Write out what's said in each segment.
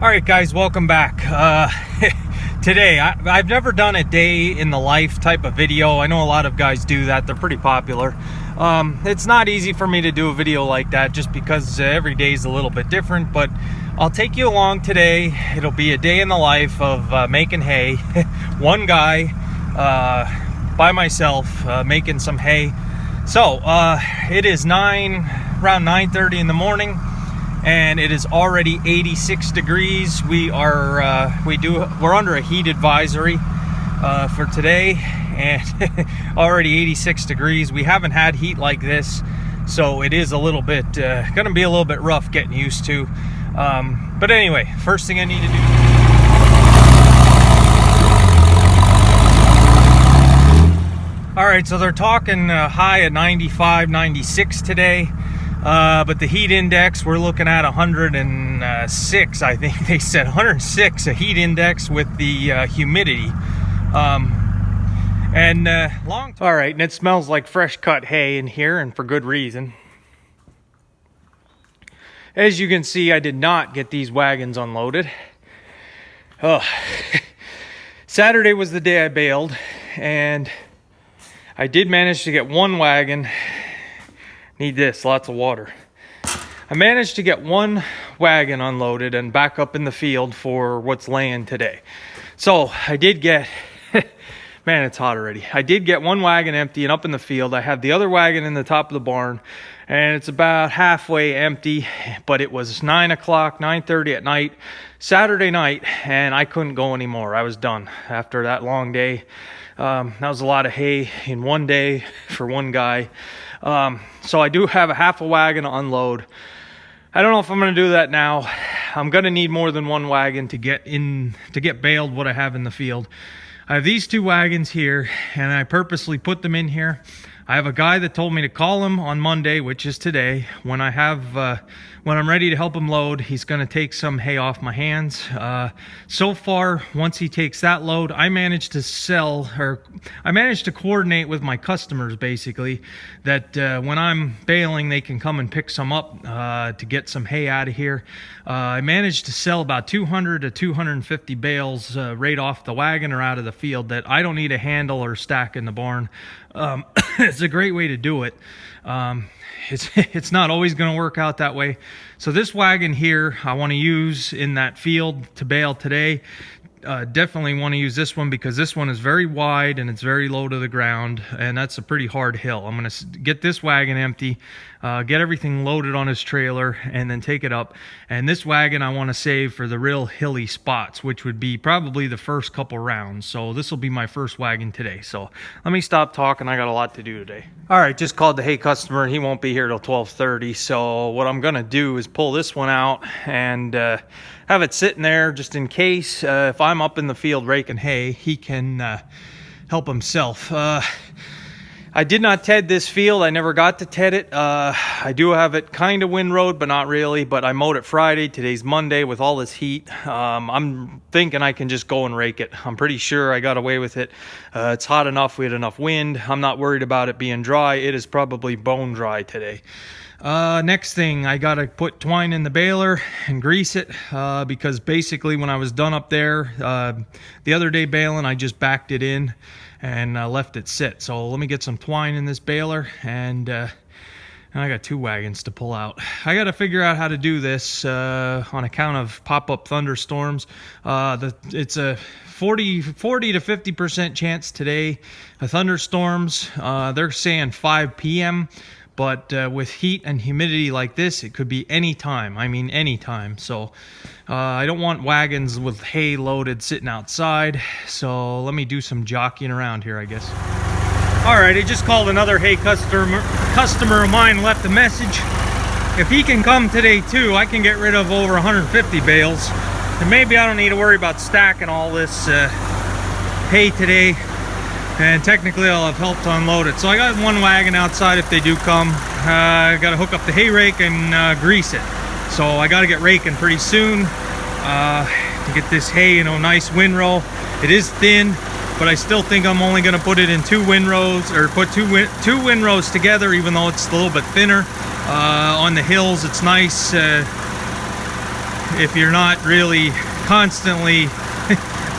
All right, guys, welcome back. Today, I've never done a day in the life type of video. I know a lot of guys do that. They're pretty popular. It's not easy for me to do a video like that just because every day is a little bit different, but I'll take you along today. It'll be a day in the life of making hay. One guy by myself making some hay. So it is around 9:30 in the morning. And it is already 86 degrees. We're under a heat advisory for today, and already 86 degrees. We haven't had heat like this, so it is a little bit gonna be a little bit rough getting used to. But anyway, first thing I need to do. All right, so they're talking high at 95, 96 today. But the heat index, we're looking at 106, I think they said 106, a heat index with the humidity. All right, and it smells like fresh cut hay in here, and for good reason. As you can see, I did not get these wagons unloaded. Saturday was the day I baled, and I did manage to get one wagon. Need this, lots of water. I managed to get one wagon unloaded and back up in the field for what's laying today. So I did get, man, it's hot already. I did get one wagon empty and up in the field. I have the other wagon in the top of the barn, and it's about halfway empty, but it was 9 o'clock, 9:30 at night, Saturday night, and I couldn't go anymore. I was done after that long day. That was a lot of hay in one day for one guy. So I do have a half a wagon to unload. I don't know if I'm going to do that now. I'm going to need more than one wagon to get baled what I have in the field. I have these two wagons here, and I purposely put them in here. I have a guy that told me to call him on Monday, which is today. When I'm ready to help him load, he's going to take some hay off my hands. So far, once he takes that load, I managed to coordinate with my customers, basically, that when I'm baling, they can come and pick some up to get some hay out of here. I managed to sell about 200 to 250 bales right off the wagon or out of the field that I don't need to handle or stack in the barn. It's a great way to do it. It's not always going to work out that way. So this wagon here, I want to use in that field to bale today. Definitely want to use this one because this one is very wide and it's very low to the ground, and that's a pretty hard hill. I'm going to get this wagon empty, get everything loaded on his trailer, and then take it up. And this wagon I want to save for the real hilly spots, which would be probably the first couple rounds. So this will be my first wagon today. So let me stop talking. I got a lot to do today. All right, just called the hay customer. He won't be here till 12:30. So what I'm going to do is pull this one out and have it sitting there just in case if I'm up in the field raking hay, he can help himself. I did not ted this field. I never got to ted it. I do have it kind of windrowed, but not really. But I mowed it Friday. Today's Monday with all this heat. I'm thinking I can just go and rake it. I'm pretty sure I got away with it. It's hot enough. We had enough wind. I'm not worried about it being dry. It is probably bone dry today. Next thing, I gotta put twine in the baler and grease it, because basically when I was done up there, the other day baling, I just backed it in and left it sit. So let me get some twine in this baler, and I got two wagons to pull out. I gotta figure out how to do this, on account of pop-up thunderstorms. It's a 40 to 50% chance today of thunderstorms. They're saying 5 p.m., but with heat and humidity like this, it could be any time. I mean, any time. So I don't want wagons with hay loaded sitting outside. So let me do some jockeying around here, I guess. All right, I just called another hay customer of mine, left a message. If he can come today too, I can get rid of over 150 bales. And maybe I don't need to worry about stacking all this hay today. And technically I'll have helped to unload it. So I got one wagon outside if they do come. I got to hook up the hay rake and grease it. So I got to get raking pretty soon to get this hay in a nice windrow. It is thin, but I still think I'm only going to put it in two windrows, or put two windrows together, even though it's a little bit thinner. On the hills it's nice if you're not really constantly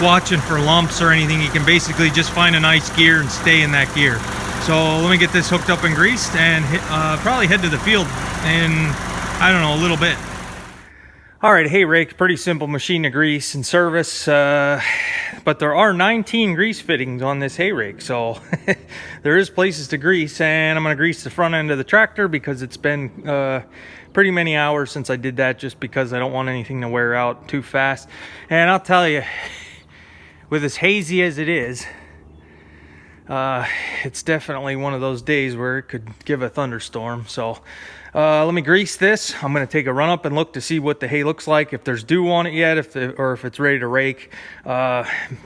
watching for lumps or anything. You can basically just find a nice gear and stay in that gear. So let me get this hooked up and greased and probably head to the field in, I don't know, a little bit. All right, hay rake, pretty simple machine to grease and service, but there are 19 grease fittings on this hay rake, so there is places to grease, and I'm going to grease the front end of the tractor because it's been pretty many hours since I did that, just because I don't want anything to wear out too fast. And I'll tell you, with as hazy as it is, it's definitely one of those days where it could give a thunderstorm. So let me grease this. I'm going to take a run up and look to see what the hay looks like, if there's dew on it yet, or if it's ready to rake.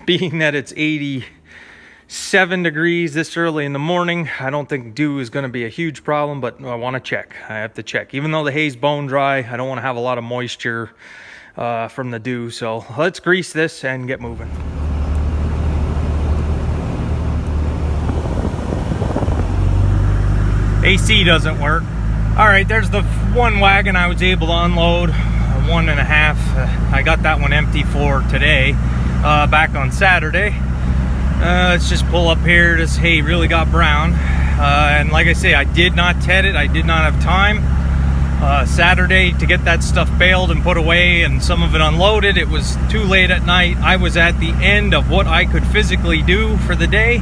Being that it's 87 degrees this early in the morning, I don't think dew is going to be a huge problem, but I want to check. I have to check. Even though the hay's bone dry, I don't want to have a lot of moisture from the dew. So let's grease this and get moving. AC doesn't work. All right, there's the one wagon I was able to unload, 1.5. I got that one empty for today, back on Saturday. Let's just pull up here. This hay really got brown. And like I say, I did not ted it. I did not have time. Saturday to get that stuff baled and put away and some of it unloaded. It was too late at night. I was at the end of what I could physically do for the day.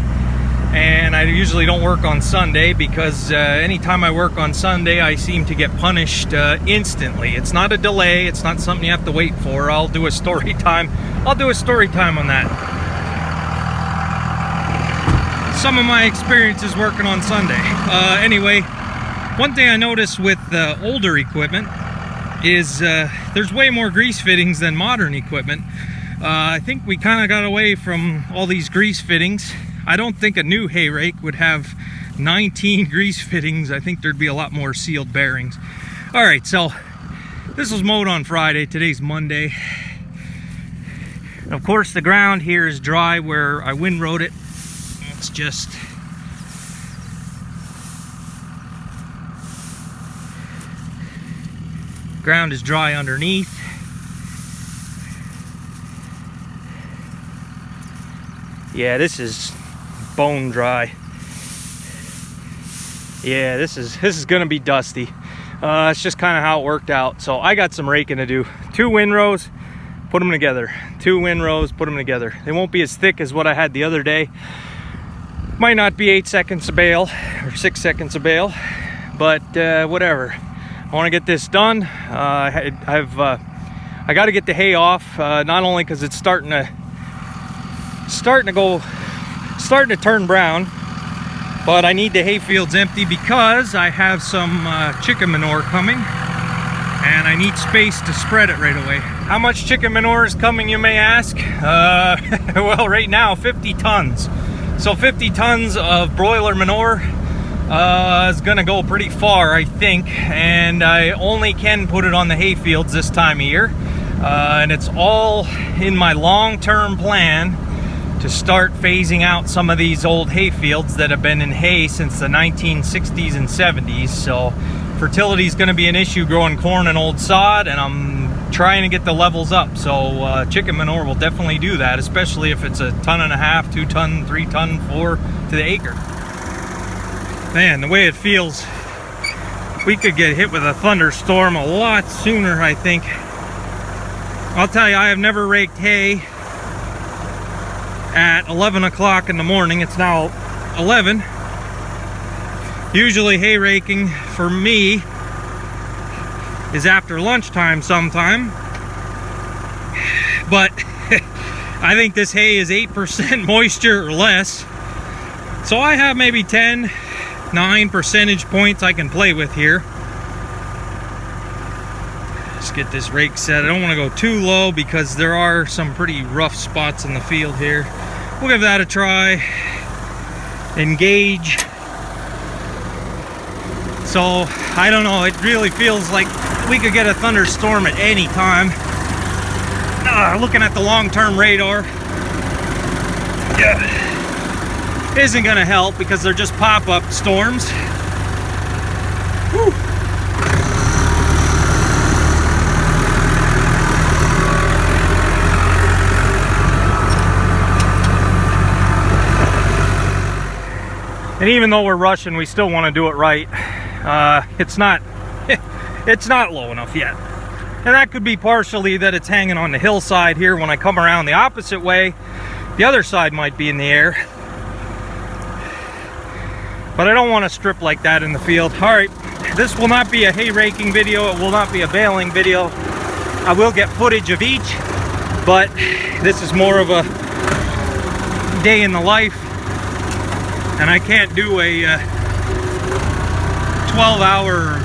And I usually don't work on Sunday because anytime I work on Sunday, I seem to get punished instantly. It's not a delay. It's not something you have to wait for. I'll do a story time. I'll do a story time on that. Some of my experiences working on Sunday. Anyway, one thing I noticed with older equipment is there's way more grease fittings than modern equipment. I think we kind of got away from all these grease fittings. I don't think a new hay rake would have 19 grease fittings. I think there'd be a lot more sealed bearings. All right, so this was mowed on Friday. Today's Monday. Of course, the ground here is dry where I windrowed it. It's just ground is dry underneath. Yeah, this is bone dry. Yeah, this is gonna be dusty. It's just kind of how it worked out. So I got some raking to do. 2 windrows, put them together. 2 windrows, put them together. They won't be as thick as what I had the other day. Might not be 8 seconds a bale or 6 seconds a bale, but whatever. I want to get this done. I got to get the hay off, not only because it's starting to turn brown, but I need the hay fields empty because I have some chicken manure coming and I need space to spread it right away. How much chicken manure is coming, you may ask? Well, right now 50 tons. So 50 tons of broiler manure is gonna go pretty far, I think, and I only can put it on the hay fields this time of year, and it's all in my long-term plan to start phasing out some of these old hay fields that have been in hay since the 1960s and 70s. So fertility is going to be an issue growing corn and old sod, and I'm trying to get the levels up. So chicken manure will definitely do that, especially if it's 1.5 tons, 2 ton, 3 ton, 4 to the acre. Man, the way it feels, we could get hit with a thunderstorm a lot sooner, I think. I'll tell you, I have never raked hay at 11 o'clock in the morning. It's now 11. Usually hay raking for me is after lunchtime sometime, but I think this hay is 8% moisture or less, so I have maybe 9 percentage points I can play with here. Let's get this rake set. I don't want to go too low because there are some pretty rough spots in the field here. We'll give that a try. Engage. So, I don't know, it really feels like we could get a thunderstorm at any time. Looking at the long-term radar, isn't gonna help because they're just pop-up storms. Whew. And even though we're rushing, we still want to do it right. It's not it's not low enough yet. And that could be partially that it's hanging on the hillside here. When I come around the opposite way, the other side might be in the air. But I don't want to strip like that in the field. All right, this will not be a hay raking video. It will not be a baling video. I will get footage of each, but this is more of a day in the life. And I can't do a 12-hour,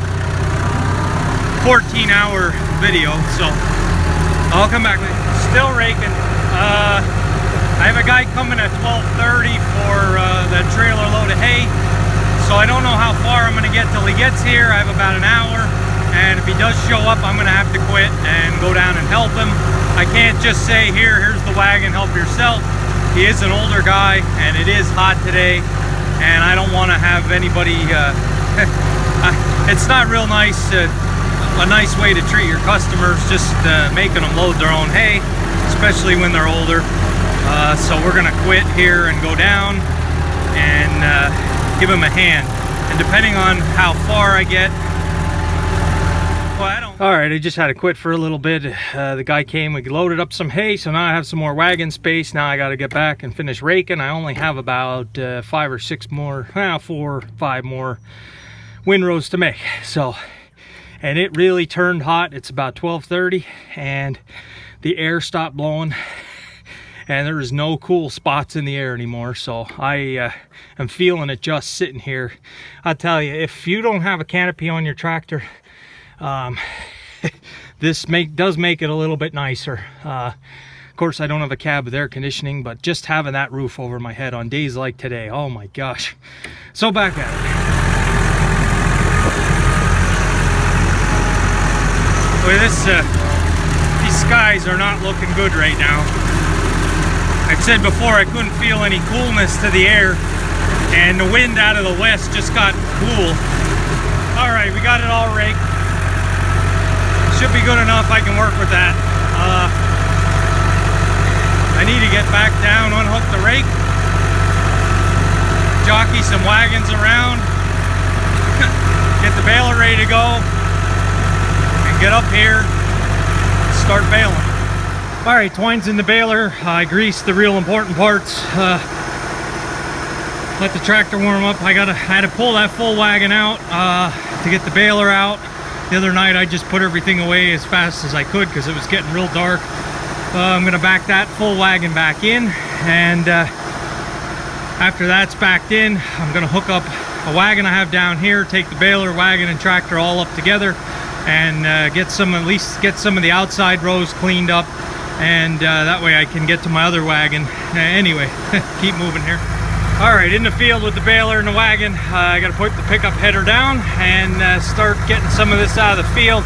14-hour video, so I'll come back. Still raking. I have a guy coming at 12:30 for the trailer load of hay, so I don't know how far I'm going to get till he gets here. I have about an hour, and if he does show up, I'm going to have to quit and go down and help him. I can't just say, here's the wagon, help yourself. He is an older guy, and it is hot today, and I don't want to have anybody it's not real nice, a nice way to treat your customers, just making them load their own hay, especially when they're older. So we're gonna quit here and go down and give him a hand. And depending on how far I get, well, I don't. All right, I just had to quit for a little bit. The guy came, we loaded up some hay, so now I have some more wagon space. Now I got to get back and finish raking. I only have about 5 or 6 more, 4 or 5 more windrows to make. So, and it really turned hot. It's about 12:30 and the air stopped blowing and there is no cool spots in the air anymore. So I am feeling it just sitting here. I'll tell you, if you don't have a canopy on your tractor, this does make it a little bit nicer. Of course, I don't have a cab with air conditioning, but just having that roof over my head on days like today, oh my gosh. So back at it. Boy, these skies are not looking good right now. I said before I couldn't feel any coolness to the air, and the wind out of the west just got cool. All right, we got it all raked. Should be good enough. I can work with that. I need to get back down, unhook the rake, jockey some wagons around, get the baler ready to go, get up here, start baling. All right, twine's in the baler. I greased the real important parts. Let the tractor warm up. I had to pull that full wagon out to get the baler out. The other night I just put everything away as fast as I could because it was getting real dark. I'm gonna back that full wagon back in, and after that's backed in, I'm gonna hook up a wagon I have down here, take the baler, wagon, and tractor all up together, and at least get some of the outside rows cleaned up, and that way I can get to my other wagon. Anyway, keep moving here. All right, in the field with the baler and the wagon. I got to put the pickup header down and start getting some of this out of the field.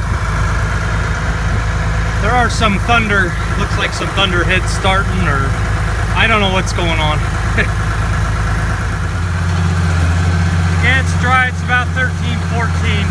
There are some thunder, looks like some thunder heads starting, or I don't know what's going on. Yeah, it's dry. It's about 13, 14.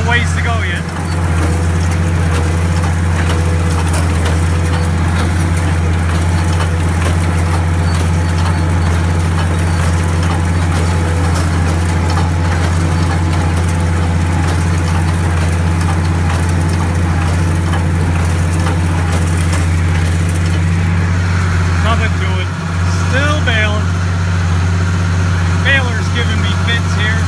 Ways to go yet. Nothing to it. Still baling. Baler's giving me fits here.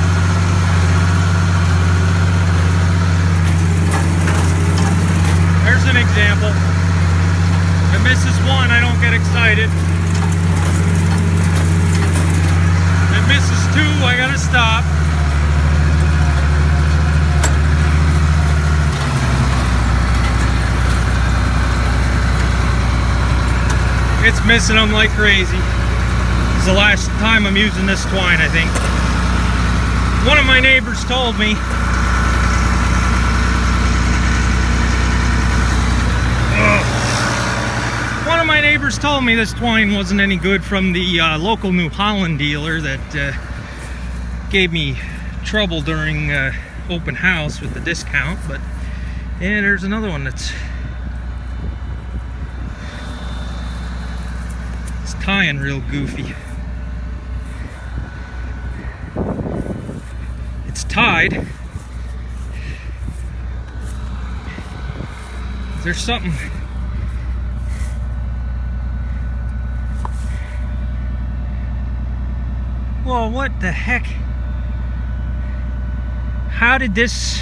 An example. If it misses one, I don't get excited. If it misses two, I gotta stop. It's missing them like crazy. It's the last time I'm using this twine, I think. One of my neighbors told me neighbors told me this twine wasn't any good from the local New Holland dealer that gave me trouble during open house with the discount. But yeah, there's another one that's tying real goofy. It's tied. There's something. Whoa, what the heck? How did this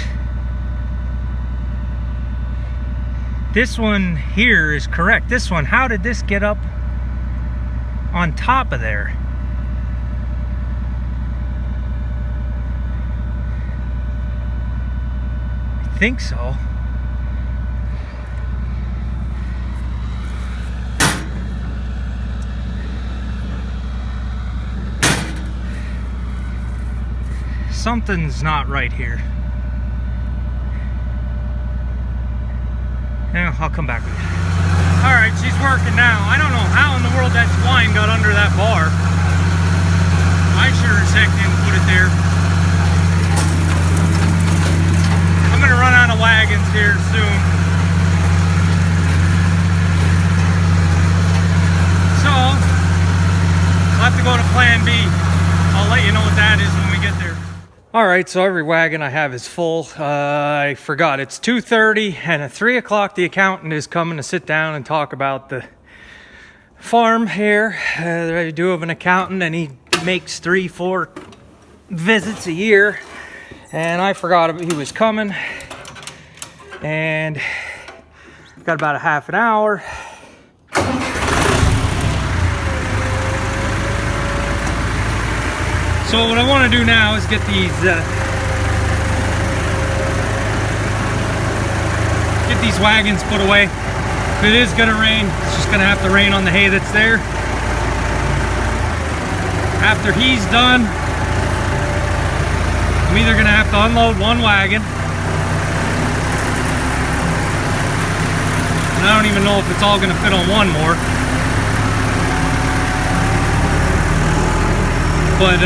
one here is correct. This one, how did this get up on top of there? I think so. Something's not right here. Yeah, I'll come back with you. Alright, she's working now. I don't know how in the world that twine got under that bar. I sure as heck didn't put it there. I'm gonna run out of wagons here soon. So, I'll have to go to plan B. I'll let you know what that is when we get there. Alright, so every wagon I have is full. I forgot, it's 2:30 and at 3 o'clock the accountant is coming to sit down and talk about the farm here. I do have an accountant and he makes 3-4 visits a year. And I forgot he was coming. And got about a half an hour. So what I want to do now is get these wagons put away. If it is going to rain, it's just going to have to rain on the hay that's there. After he's done, I'm either going to have to unload one wagon. And I don't even know if it's all going to fit on one more. But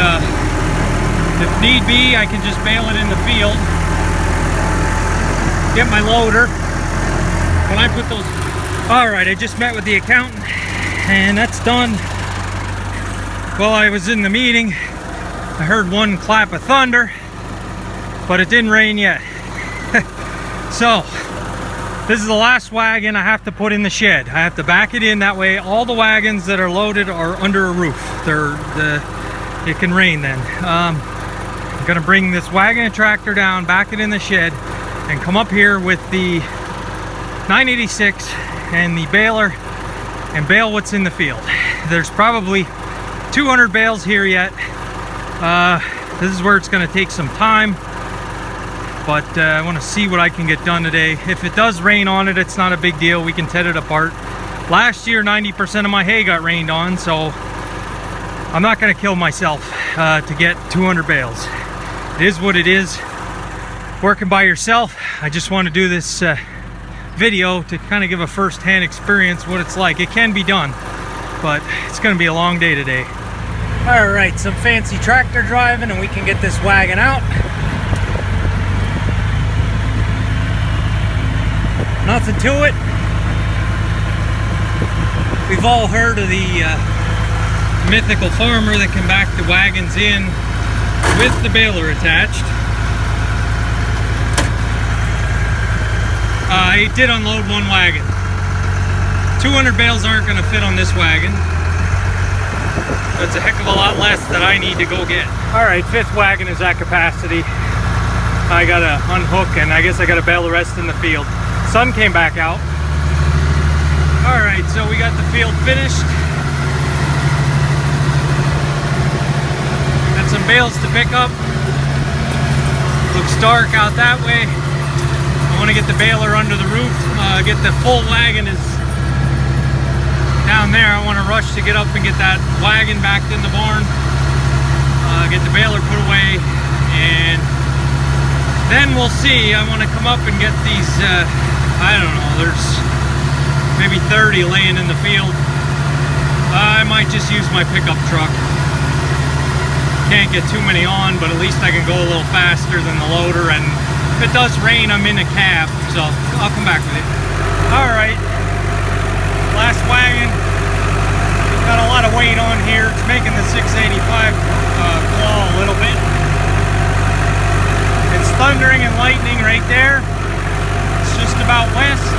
if need be, I can just bale it in the field. Get my loader. When I put those... Alright, I just met with the accountant and that's done. While I was in the meeting, I heard one clap of thunder, but it didn't rain yet. So, this is the last wagon I have to put in the shed. I have to back it in, that way all the wagons that are loaded are under a roof. It can rain then. I'm gonna bring this wagon and tractor down, back it in the shed, and come up here with the 986 and the baler and bale what's in the field. There's probably 200 bales here yet. This is where it's gonna take some time, but I wanna see what I can get done today. If it does rain on it, it's not a big deal. We can ted it apart. Last year, 90% of my hay got rained on, so I'm not gonna kill myself to get 200 bales. It is what it is. Working by yourself, I just want to do this video to kind of give a first-hand experience what it's like. It can be done, but it's gonna be a long day today. All right, some fancy tractor driving and we can get this wagon out. Nothing to it. We've all heard of the mythical farmer that can back the wagons in with the baler attached. I did unload one wagon. 200 bales aren't going to fit on this wagon. That's a heck of a lot less that I need to go get. Alright, 5th wagon is at capacity. I gotta unhook and I guess I gotta bale the rest in the field. Sun came back out. Alright, so we got the field finished. Some bales to pick up. Looks dark out that way. I want to get the baler under the roof. Get the full wagon is down there. I want to rush to get up and get that wagon back in the barn. Get the baler put away, and then we'll see. I want to come up and get these. I don't know. There's maybe 30 laying in the field. I might just use my pickup truck. Can't get too many on, but at least I can go a little faster than the loader, and if it does rain, I'm in a cab, so I'll come back with it. Alright, last wagon. Got a lot of weight on here. It's making the 685 claw a little bit. It's thundering and lightning right there. It's just about west.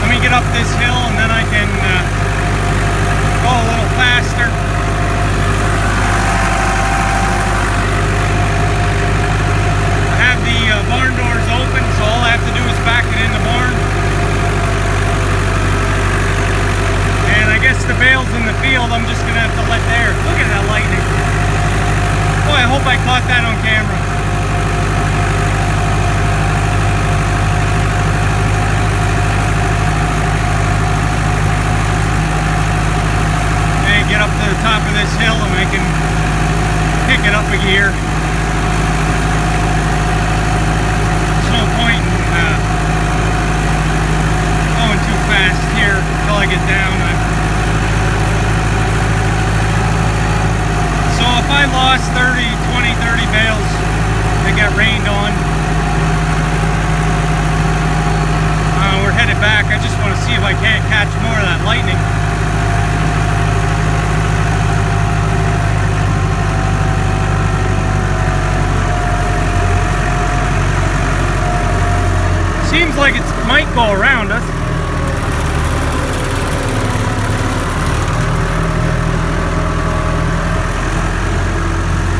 Let me get up this hill and then I can go a little faster. I have the barn doors open, so all I have to do is back it in the barn. And I guess the bales in the field, I'm just gonna have to let there. Look at that lightning. Boy, I hope I caught that on camera. Get up to the top of this hill and I can pick it up a gear. There's no point in going too fast here until I get down. So if I lost 30 bales that got rained on, we're headed back. I just want to see if I can't catch more of that lightning. Seems like it might go around us.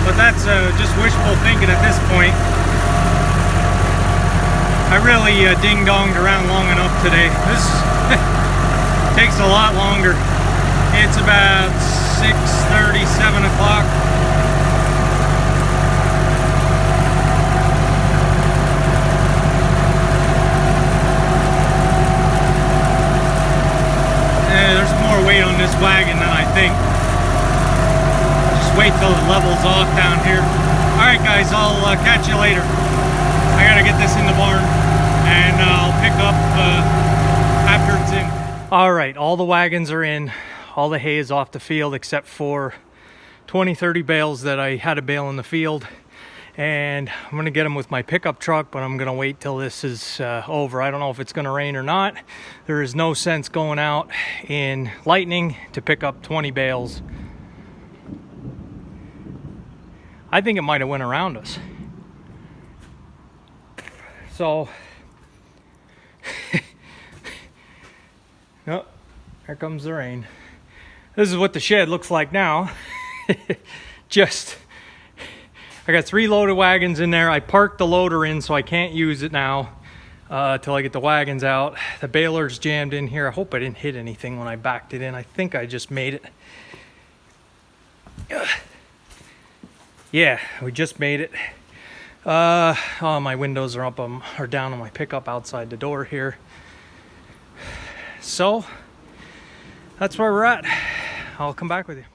But that's just wishful thinking at this point. I really ding-donged around long enough today. This takes a lot longer. It's about 6:30, 7 o'clock. Weight on this wagon than I think. Just wait till it levels off down here. Alright guys, I'll catch you later. I gotta get this in the barn and I'll pick up after it's in. Alright, all the wagons are in. All the hay is off the field except for 20-30 bales that I had to bale in the field. And I'm gonna get them with my pickup truck, but I'm gonna wait till this is over. I don't know if it's gonna rain or not. There is no sense going out in lightning to pick up 20 bales. I think it might have went around us. So, oh, here comes the rain. This is what the shed looks like now. I got 3 loaded wagons in there. I parked the loader in, so I can't use it now till I get the wagons out. The baler's jammed in here. I hope I didn't hit anything when I backed it in. I think I just made it. Yeah, we just made it. Oh, my windows are up or down on my pickup outside the door here. So that's where we're at. I'll come back with you.